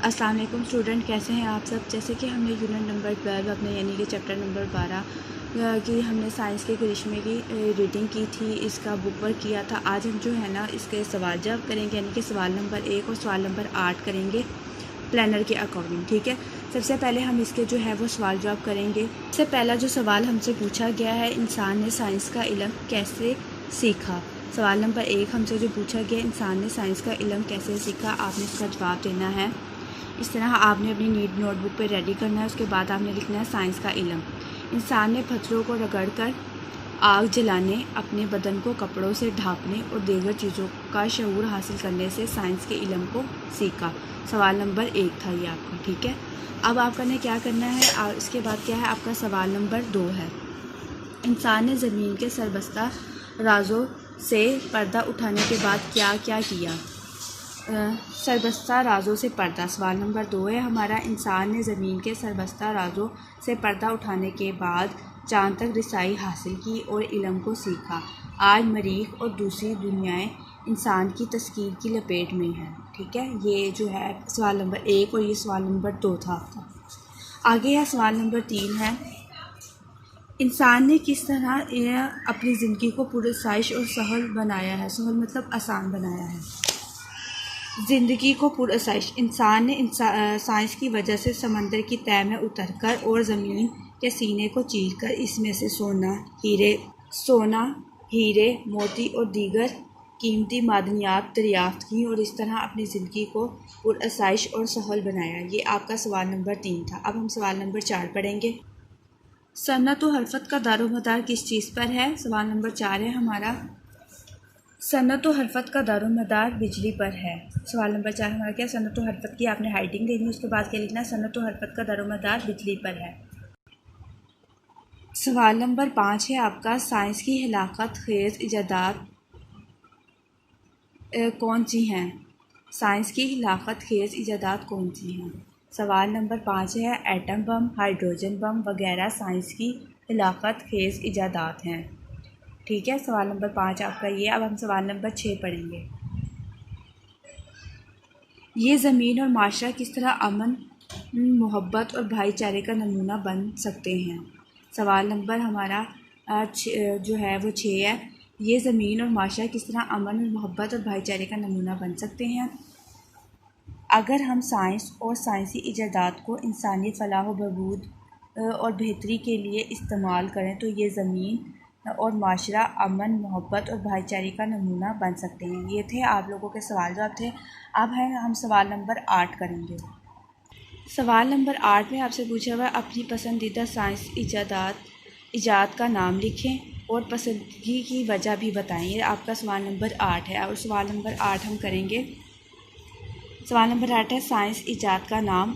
अस्सलाम वालेकुम स्टूडेंट, कैसे हैं आप सब। जैसे कि हमने यूनिट नंबर 12 अपने यानी कि चैप्टर नंबर 12 की हमने साइंस के करिश्मे की रीडिंग की थी, इसका बुक वर्क किया था। आज हम जो है ना इसके सवाल जवाब करेंगे, यानी कि सवाल नंबर 1 और सवाल नंबर 8 करेंगे प्लानर के अकॉर्डिंग। ठीक है, सबसे पहले हम इसके जो है वो सवाल जवाब करेंगे। सबसे पहला जो सवाल हमसे पूछा गया है, इंसान ने साइंस का इल्म कैसे सीखा। सवाल नंबर 1 हमसे जो पूछा गया, इंसान ने साइंस का इल्म कैसे सीखा, आपने इसका जवाब देना है। इस तरह आपने अपनी नीट नोटबुक पे रेडी करना है। उसके बाद आपने लिखना है साइंस का इल्म। इंसान ने पत्थरों को रगड़कर आग जलाने, अपने बदन को कपड़ों से ढांपने और दीगर चीज़ों का शऊर हासिल करने से साइंस के इल्म को सीखा। सवाल नंबर 1 था ये आपका। ठीक है, अब आपका ने क्या करना है, और इसके बाद क्या है आपका सवाल नंबर 2 है। इंसान ने ज़मीन के सरबस्ता राजों से पर्दा उठाने के बाद क्या क्या किया। सरबस्ता राजों से पर्दा, सवाल नंबर 2 है हमारा। इंसान ने ज़मीन के सरबस्ता राजों से पर्दा उठाने के बाद चाँद तक रसाई हासिल की और इल्म को सीखा। आज मरीख और दूसरी दुनियाएं इंसान की तस्कीर की लपेट में हैं। ठीक है, ये जो है सवाल नंबर 1 और ये सवाल नंबर 2 था आपका। आगे है सवाल नंबर 3 है। इंसान ने किस तरह अपनी ज़िंदगी को पुरसाइश और सहल बनाया है। सहल मतलब आसान बनाया है। ज़िंदगी को पुरसाइश, इंसान ने साइंस की वजह से समंदर की तह में उतरकर और ज़मीन के सीने को चीरकर इसमें से सोना, हीरे, मोती और दीगर कीमती मादनियात दरियाफ्त की और इस तरह अपनी ज़िंदगी को पुरसाइश और सहल बनाया। ये आपका सवाल नंबर 3 था। अब हम सवाल नंबर 4 पढ़ेंगे। सनअत व हरफत का दारोमदार किस चीज़ पर है। सवाल नंबर 4 है हमारा। सनअत व हरफत का दारोमदार बिजली पर है। सवाल नंबर 4 हमारा क्या, सनअत व हरफत की आपने हाइडिंग देनी है। उसके बाद क्या लिखना है, सनअत व हरफत का दारोमदार बिजली पर है। सवाल नंबर 5 है आपका। साइंस की हिलाकत खेज इजादात कौन सी हैं। साइंस की हिलाकत खेज इजादात कौन सी हैं। सवाल नंबर 5 है एटम बम, हाइड्रोजन बम वगैरह साइंस की हिलाकत खेज इजादात हैं। ठीक है, सवाल नंबर 5 आपका ये। अब हम सवाल नंबर 6 पढ़ेंगे। ये ज़मीन और माशरा किस तरह अमन, मोहब्बत और भाईचारे का नमूना बन सकते हैं। सवाल नंबर हमारा जो है वो 6 है। ये ज़मीन और माशरा किस तरह अमन और मोहब्बत और भाईचारे का नमूना बन सकते हैं। अगर हम साइंस और साइंसी इजादात को इंसानी फलाह व बहबूद और बेहतरी के लिए इस्तेमाल करें तो ये ज़मीन और माशरा अमन, मोहब्बत और भाईचारे का नमूना बन सकते हैं। ये थे आप लोगों के सवाल जवाब थे। अब है हम सवाल नंबर 8 करेंगे। सवाल नंबर 8 में आपसे पूछा हुआ अपनी पसंदीदा साइंस इजाद का नाम लिखें और पसंदगी की वजह भी बताएं। ये आपका सवाल नंबर 8 है। और सवाल नंबर 8 हम करेंगे। सवाल नंबर 8 है साइंस इजाद का नाम